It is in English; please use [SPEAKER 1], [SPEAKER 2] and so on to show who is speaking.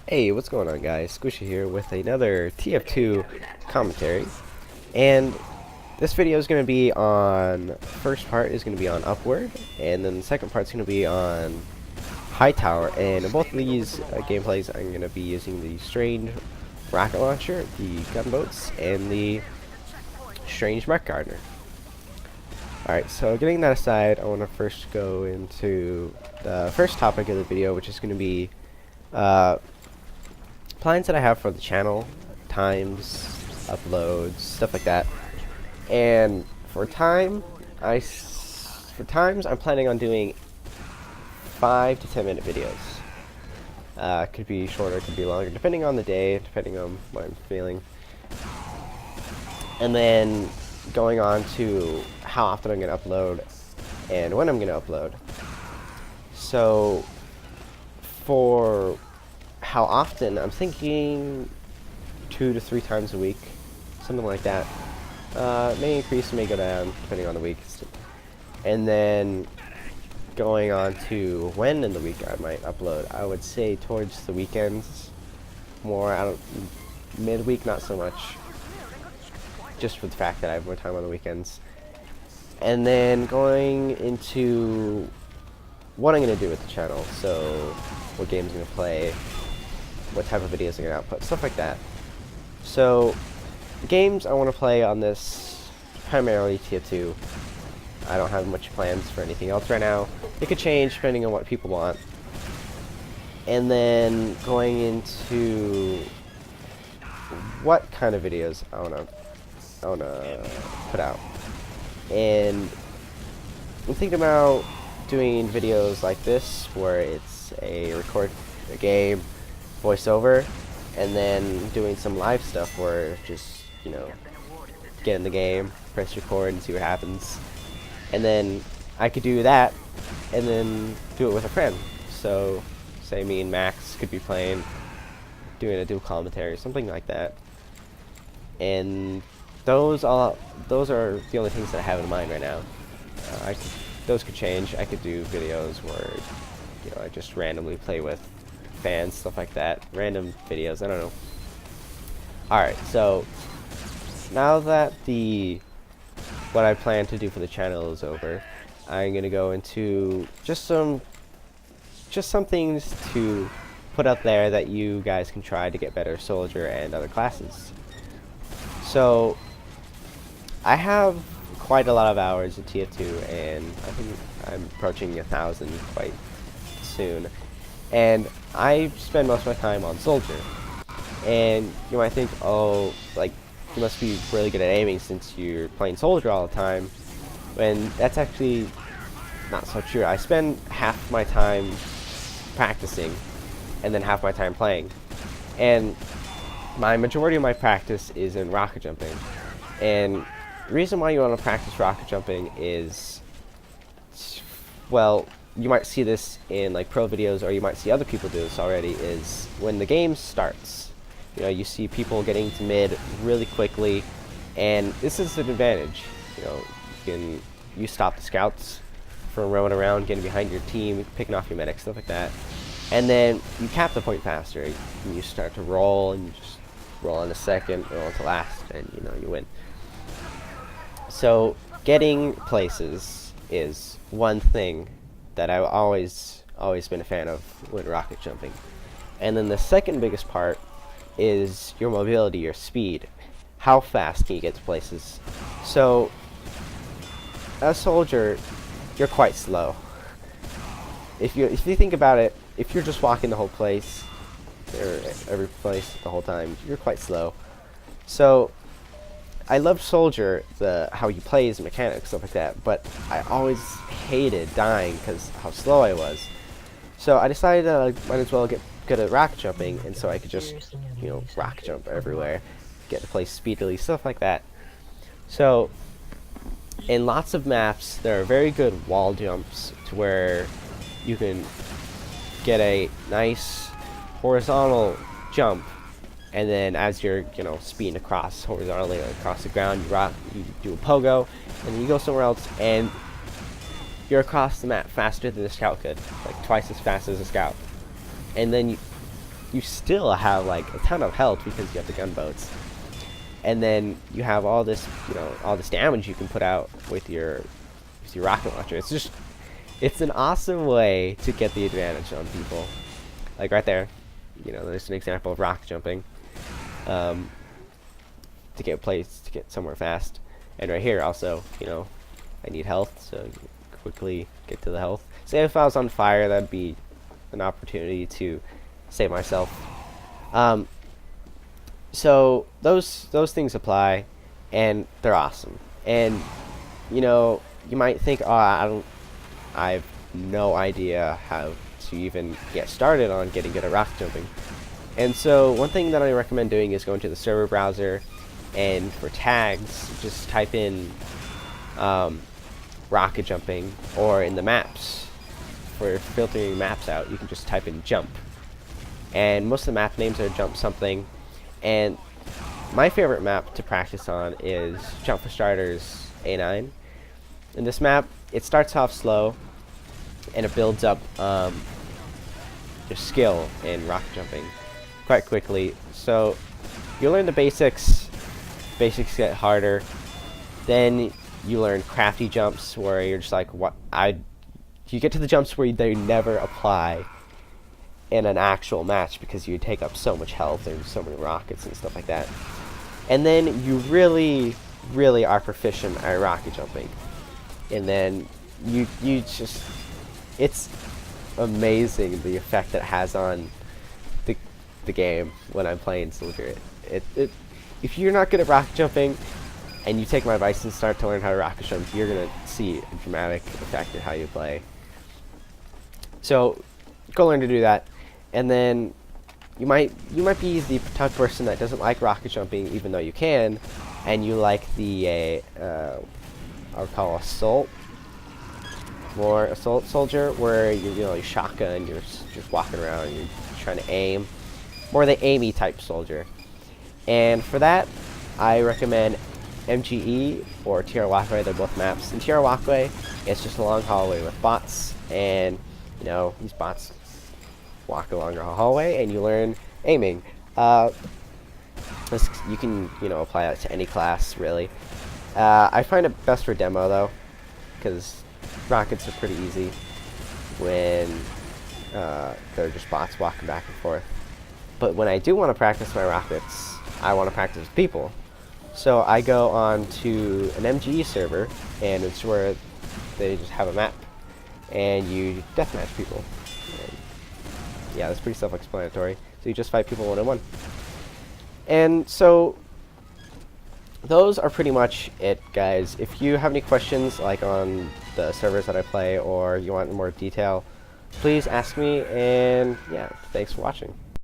[SPEAKER 1] Hey, what's going on, guys? Squishy here with another Tf2 commentary, and this video is going to be on, first part is going to be on Upward, and then the second part is going to be on High Tower, and in both of these gameplays I'm going to be using the Strange Rocket Launcher, the Gunboats, and the Strange Mech Gardener. Alright, so getting that aside, I want to first go into the first topic of the video, which is going to be plans that I have for the channel, times, uploads, stuff like that. And for times, I'm planning on doing 5 to 10 minute videos. Could be shorter, could be longer, depending on the day, depending on what I'm feeling. And then going on to how often I'm going to upload and when I'm going to upload. So for how often, I'm thinking 2 to 3 times a week, something like that. May increase, may go down, depending on the week. And then going on to when in the week I might upload, I would say towards the weekends, more midweek, not so much, just for the fact that I have more time on the weekends. And then going into what I'm going to do with the channel, so what games I'm going to play, what type of videos I'm going to output, stuff like that. So, the games I want to play on this, primarily Tf2. I don't have much plans for anything else right now. It could change depending on what people want. And then going into what kind of videos I want to put out. And I'm thinking about doing videos like this, where it's record a game, voiceover, and then doing some live stuff where just, get in the game, press record and see what happens. And then I could do that and then do it with a friend. So say me and Max could be playing, doing a dual commentary, something like that. And those are the only things that I have in mind right now. Those could change. I could do videos where I just randomly play with fans, stuff like that. Random videos, I don't know. Alright, so now that what I plan to do for the channel is over, I'm gonna go into just some things to put out there that you guys can try to get better soldier and other classes. So I have quite a lot of hours in TF2, and I think I'm approaching 1,000 quite soon. And I spend most of my time on soldier. And you might think, oh, like, you must be really good at aiming since you're playing soldier all the time. When that's actually not so true. I spend half my time practicing and then half my time playing. And my majority of my practice is in rocket jumping. And the reason why you want to practice rocket jumping is, well, you might see this in like pro videos, or you might see other people do this already, is when the game starts, you see people getting to mid really quickly, and this is an advantage. You stop the scouts from roaming around, getting behind your team, picking off your medics, stuff like that, and then you cap the point faster, and you start to roll, and you just roll in a second, roll to last, and you win. So getting places is one thing that I've always been a fan of when rocket jumping. And then the second biggest part is your mobility, your speed. How fast can you get to places? So as a soldier, you're quite slow. If you think about it, if you're just walking the whole place, or every place the whole time, you're quite slow. So I loved soldier, how he plays, mechanics, stuff like that, but I always hated dying because how slow I was. So I decided I might as well get good at rocket jumping, and so I could just, rocket jump everywhere, get to play speedily, stuff like that. So in lots of maps, there are very good wall jumps to where you can get a nice horizontal jump. And then as you're, speeding across horizontally across the ground, you do a pogo, and then you go somewhere else, and you're across the map faster than the scout could, like twice as fast as a scout. And then you still have like a ton of health because you have the gunboats. And then you have all this, all this damage you can put out with your rocket launcher. It's an awesome way to get the advantage on people. Like right there, there's an example of rocket jumping to get somewhere fast. And right here also, I need health, so quickly get to the health. Say if I was on fire, that'd be an opportunity to save myself. So those things apply, and they're awesome. And you might think, oh, I have no idea how to even get started on getting good at rocket jumping. And so one thing that I recommend doing is going to the server browser, and for tags, just type in rocket jumping, or in the maps, for filtering maps out, you can just type in jump. And most of the map names are jump something. And my favorite map to practice on is Jump for Starters A9. In this map, it starts off slow, and it builds up your skill in rocket jumping quite quickly. So you learn the basics. Basics get harder. Then you learn crafty jumps, where you're just like, you get to the jumps where they never apply in an actual match because you take up so much health and so many rockets and stuff like that. And then you really, really are proficient at rocket jumping. And then you just, it's amazing the effect that it has on the game when I'm playing Soldier. If you're not good at rocket jumping and you take my advice and start to learn how to rocket jump, you're gonna see a dramatic effect in how you play. So go learn to do that. And then you might be the type of person that doesn't like rocket jumping, even though you can, and you like the I would call assault soldier, where you shotgun, you're just walking around, you're trying to aim, more the aimy type soldier. And for that, I recommend MGE or TR Walkway. They're both maps. In TR Walkway, it's just a long hallway with bots, and these bots walk along a hallway, and you learn aiming. You can apply that to any class, really. I find it best for demo though, because rockets are pretty easy when they're just bots walking back and forth. But when I do want to practice my rockets, I want to practice with people. So I go on to an MGE server, and it's where they just have a map, and you deathmatch people. Yeah, that's pretty self-explanatory. So you just fight people one-on-one. And so those are pretty much it, guys. If you have any questions, like on the servers that I play, or you want more detail, please ask me. And yeah, thanks for watching.